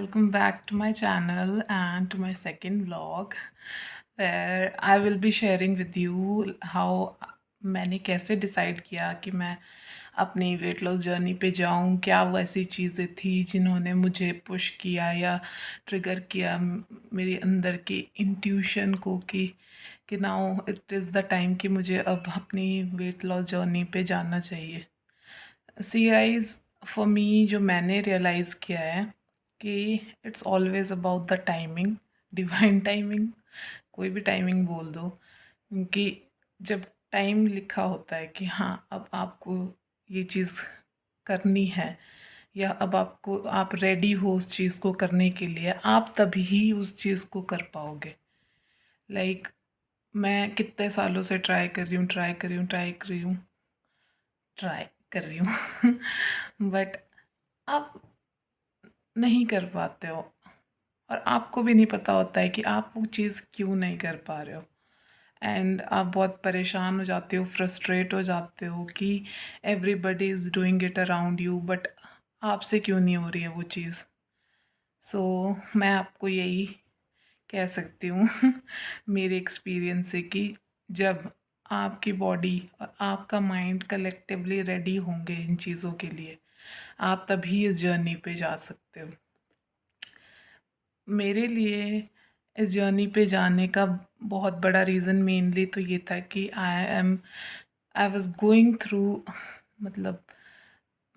welcome back to my channel and to my second vlog where I will be sharing with you how मैंने कैसे decide किया कि मैं अपनी weight loss journey पे जाऊं। क्या वो ऐसी चीज़ें थी जिन्होंने मुझे पुश किया या ट्रिगर किया मेरे अंदर की इंट्यूशन को कि now it is the time कि मुझे अब अपनी वेट लॉस जर्नी पे जाना चाहिए। सी गाइस, फॉर मी जो मैंने रियलाइज़ किया है कि it's always about the timing, divine timing, कोई भी टाइमिंग बोल दो। क्योंकि जब टाइम लिखा होता है कि हाँ अब आपको ये चीज़ करनी है या अब आप रेडी हो उस चीज़ को करने के लिए, आप तभी उस चीज़ को कर पाओगे। लाइक मैं कितने सालों से ट्राई कर रही हूँ बट आप नहीं कर पाते हो और आपको भी नहीं पता होता है कि आप वो चीज़ क्यों नहीं कर पा रहे हो। एंड आप बहुत परेशान हो जाते हो, फ्रस्ट्रेट हो जाते हो कि everybody is doing it around you but आपसे क्यों नहीं हो रही है वो चीज़। सो मैं आपको यही कह सकती हूँ मेरे एक्सपीरियंस से कि जब आपकी बॉडी और आपका माइंड कलेक्टिवली रेडी होंगे इन चीज़ों के लिए, आप तभी इस जर्नी पे जा सकते हो। मेरे लिए इस जर्नी पे जाने का बहुत बड़ा रीज़न मेनली तो ये था कि आई वाज गोइंग थ्रू, मतलब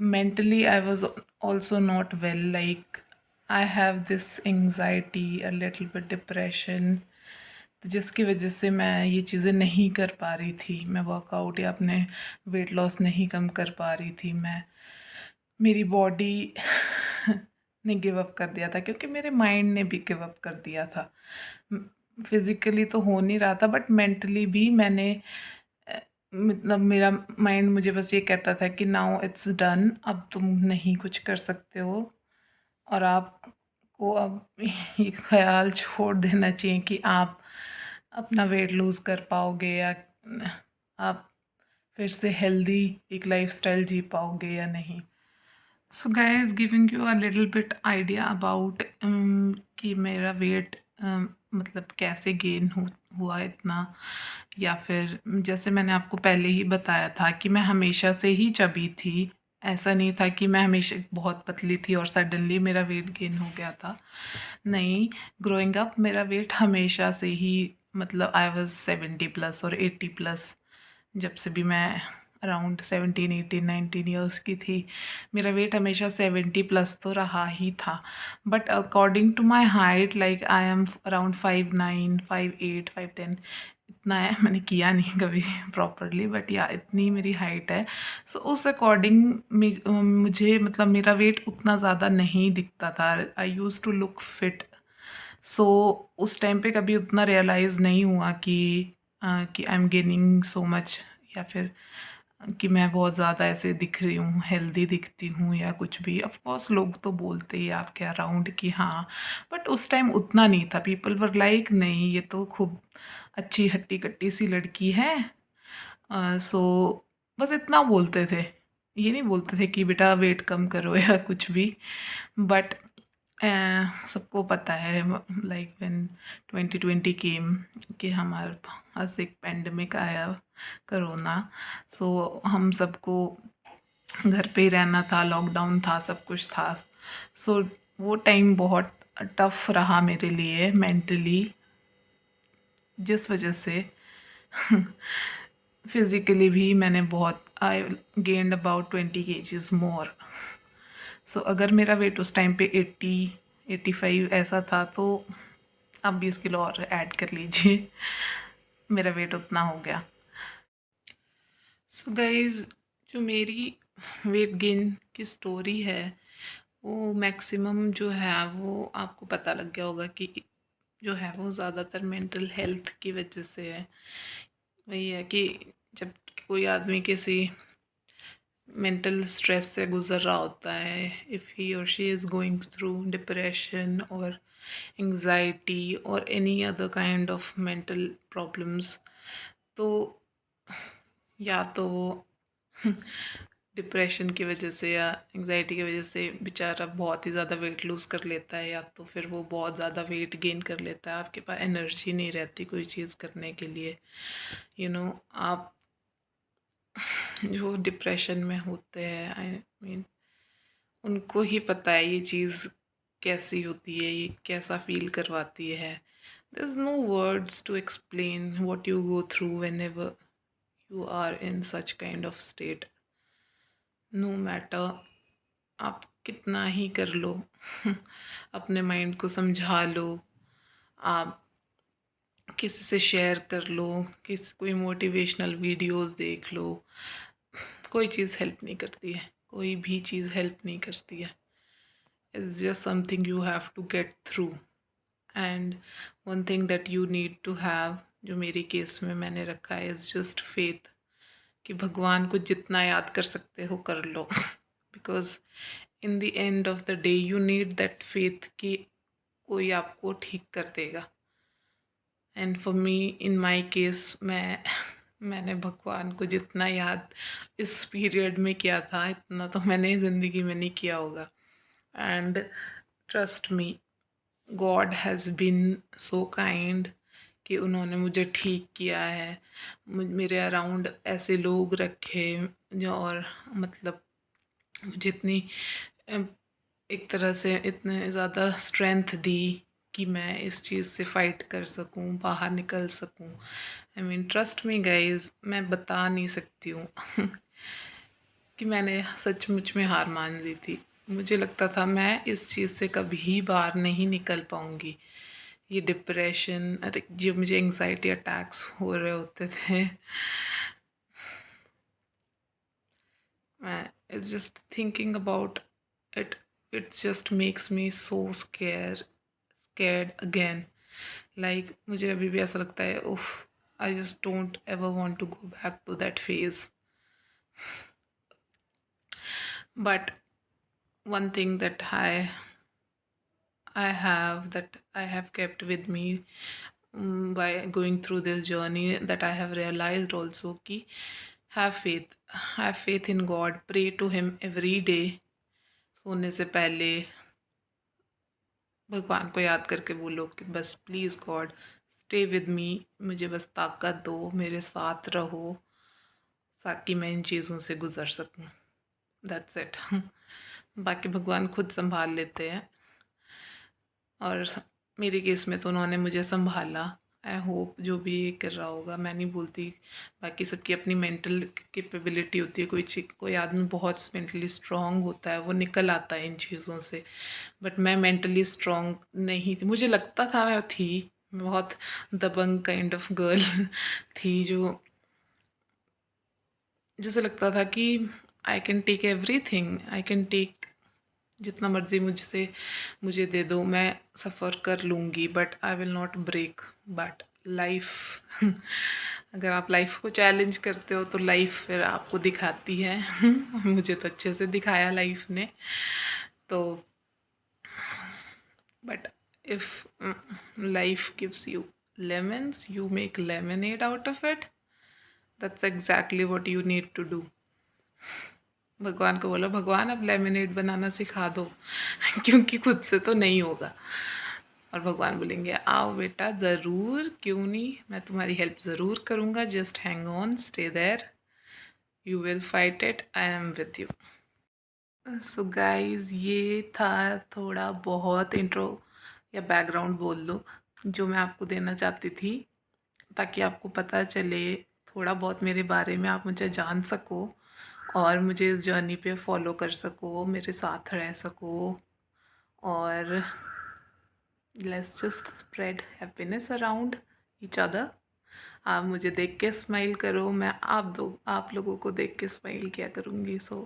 mentally I was also not well. Like I have this anxiety, a little bit depression, तो जिसकी वजह से मैं ये चीज़ें नहीं कर पा रही थी। मैं वर्कआउट या अपने वेट लॉस नहीं कम कर पा रही थी। मेरी बॉडी ने गिव अप कर दिया था क्योंकि मेरे माइंड ने भी गिव अप कर दिया था। फिज़िकली तो हो नहीं रहा था बट मेंटली भी मैंने मतलब मेरा माइंड मुझे बस ये कहता था कि नाउ इट्स डन, अब तुम नहीं कुछ कर सकते हो और आपको अब ये ख्याल छोड़ देना चाहिए कि आप अपना वेट लूज़ कर पाओगे या आप फिर से हेल्दी एक लाइफस्टाइल जी पाओगे या नहीं। So guys, giving you a little bit idea about कि मेरा वेट मतलब कैसे गेन हुआ इतना, या फिर जैसे मैंने आपको पहले ही बताया था कि मैं हमेशा से ही चबी थी। ऐसा नहीं था कि मैं हमेशा बहुत पतली थी और सडनली मेरा वेट गेन हो गया था। नहीं, ग्रोइंग अप मेरा वेट हमेशा से ही, मतलब आई वाज 70 प्लस और 80 प्लस। जब से भी मैं अराउंड 17 18 19 ईयर्स की थी, मेरा वेट हमेशा 70 प्लस तो रहा ही था। But according to my height, like I am around 5'9", 5'8", 5'10", इतना है। मैंने किया नहीं कभी प्रॉपरली बट या इतनी मेरी हाइट है। सो उस अकॉर्डिंग मुझे मतलब मेरा वेट उतना ज़्यादा नहीं दिखता था। आई यूज़ टू लुक फिट। सो उस टाइम पे कभी उतना रियलाइज़ नहीं हुआ कि I am gaining so much, या फिर कि मैं बहुत ज़्यादा ऐसे दिख रही हूँ, हेल्दी दिखती हूँ या कुछ भी। ऑफ कोर्स लोग तो बोलते ही आपके अराउंड कि हाँ, बट उस टाइम उतना नहीं था। पीपल वर लाइक नहीं, ये तो खूब अच्छी हट्टी कट्टी सी लड़की है। सो बस इतना बोलते थे, ये नहीं बोलते थे कि बेटा वेट कम करो या कुछ भी। बट सबको पता है, लाइक व्हेन 2020 केम, कि हमारे पास एक पेंडेमिक आया, कोरोना। सो हम सबको घर पे ही रहना था, लॉकडाउन था, सब कुछ था। सो वो टाइम बहुत टफ रहा मेरे लिए मेंटली, जिस वजह से फिज़िकली भी मैंने बहुत, आई गेन्ड अबाउट 20 kgs मोर। सो अगर मेरा वेट उस टाइम पे 80 85 ऐसा था, तो आप 20 किलो और ऐड कर लीजिए, मेरा वेट उतना हो गया। सो गाइज, जो मेरी वेट गेन की स्टोरी है वो मैक्सिमम जो है वो आपको पता लग गया होगा कि जो है वो ज़्यादातर मेंटल हेल्थ की वजह से है। वही है कि जब कोई आदमी किसी मेंटल स्ट्रेस से गुज़र रहा होता है, इफ़ ही और she is going through depression और एंग्जाइटी और any other kind of mental problems, तो या तो वो डिप्रेशन की वजह से या एंग्जाइटी की वजह से बेचारा बहुत ही ज़्यादा वेट लूज़ कर लेता है, या तो फिर वो बहुत ज़्यादा वेट गेन कर लेता है, आपके पास एनर्जी नहीं रहती कोई चीज़ करने के लिए। आप जो डिप्रेशन में होते हैं, आई मीन उनको ही पता है ये चीज़ कैसी होती है, ये कैसा फ़ील करवाती है। There is no words to explain what you go through whenever you are in such kind of state. No matter आप कितना ही कर लो अपने माइंड को समझा लो, आप किसी से शेयर कर लो, कोई मोटिवेशनल वीडियोस देख लो, कोई चीज़ हेल्प नहीं करती है, कोई भी चीज़ हेल्प नहीं करती है। It's just something you have to get through. And one thing that you need to have, जो मेरे केस में मैंने रखा है, इज़ जस्ट फेथ, कि भगवान को जितना याद कर सकते हो कर लो because in the end of the day you need that faith कि कोई आपको ठीक कर देगा। And for me in my case, मैंने भगवान को जितना याद इस पीरियड में किया था, इतना तो मैंने ज़िंदगी में नहीं किया होगा। And trust me, God has been so kind कि उन्होंने मुझे ठीक किया है। मेरे अराउंड ऐसे लोग रखे जो, और मतलब मुझे इतनी एक तरह से इतने ज़्यादा स्ट्रेंथ दी कि मैं इस चीज़ से फ़ाइट कर सकूं, बाहर निकल सकूं। I mean trust me guys, मैं बता नहीं सकती हूँ कि मैंने सचमुच में हार मान ली थी। मुझे लगता था मैं इस चीज़ से कभी बाहर नहीं निकल पाऊँगी। ये डिप्रेशन, अरे जो मुझे एंग्जाइटी अटैक्स हो रहे होते थे, it's just thinking about it, it just makes me so scared again. Like मुझे अभी भी ऐसा लगता है, उफ, I just don't ever want to go back to that phase. But one thing that I have kept with me, by going through this journey, that I have realized also कि have faith in God, pray to him every day, सोने से पहले भगवान को याद करके बोलो कि बस please God stay with me, मुझे बस ताकत दो, मेरे साथ रहो, ताकि मैं इन चीज़ों से गुज़र सकूं। That's it. बाकी भगवान खुद संभाल लेते हैं, और मेरे केस में तो उन्होंने मुझे संभाला। आई होप जो भी ये कर रहा होगा, मैं नहीं बोलती, बाकी सबकी अपनी मेंटल कैपेबिलिटी होती है। कोई आदमी बहुत मेंटली स्ट्रांग होता है, वो निकल आता है इन चीज़ों से, बट मैं मेंटली स्ट्रांग नहीं थी। मुझे लगता था मैं थी, मैं बहुत दबंग काइंड ऑफ गर्ल थी, जो जैसे लगता था कि I can take everything, I can take जितना मर्जी मुझे दे दो, मैं सफ़र कर लूँगी, but I will not break. But life अगर आप लाइफ को चैलेंज करते हो तो लाइफ फिर आपको दिखाती है मुझे तो अच्छे से दिखाया लाइफ ने। तो but if life gives you lemons, you make lemonade out of it. That's exactly what you need to do. भगवान को बोलो, भगवान अब लेमनेड बनाना सिखा दो क्योंकि खुद से तो नहीं होगा। और भगवान बोलेंगे आओ बेटा, ज़रूर, क्यों नहीं, मैं तुम्हारी हेल्प ज़रूर करूँगा, just hang on, stay there, you will fight it, I am with you. So guys, ये था थोड़ा बहुत इंट्रो या बैकग्राउंड बोल लो जो मैं आपको देना चाहती थी, ताकि आपको पता चले थोड़ा बहुत मेरे बारे में, आप मुझे जान सको और मुझे इस जर्नी पे फॉलो कर सको, मेरे साथ रह सको, और let's just spread happiness around each other. आप मुझे देख के स्माइल करो, मैं आप लोगों को देख के स्माइल किया करूँगी। So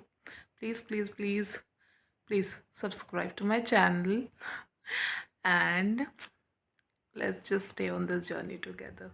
please please please please subscribe to my channel, and let's just stay on this journey together.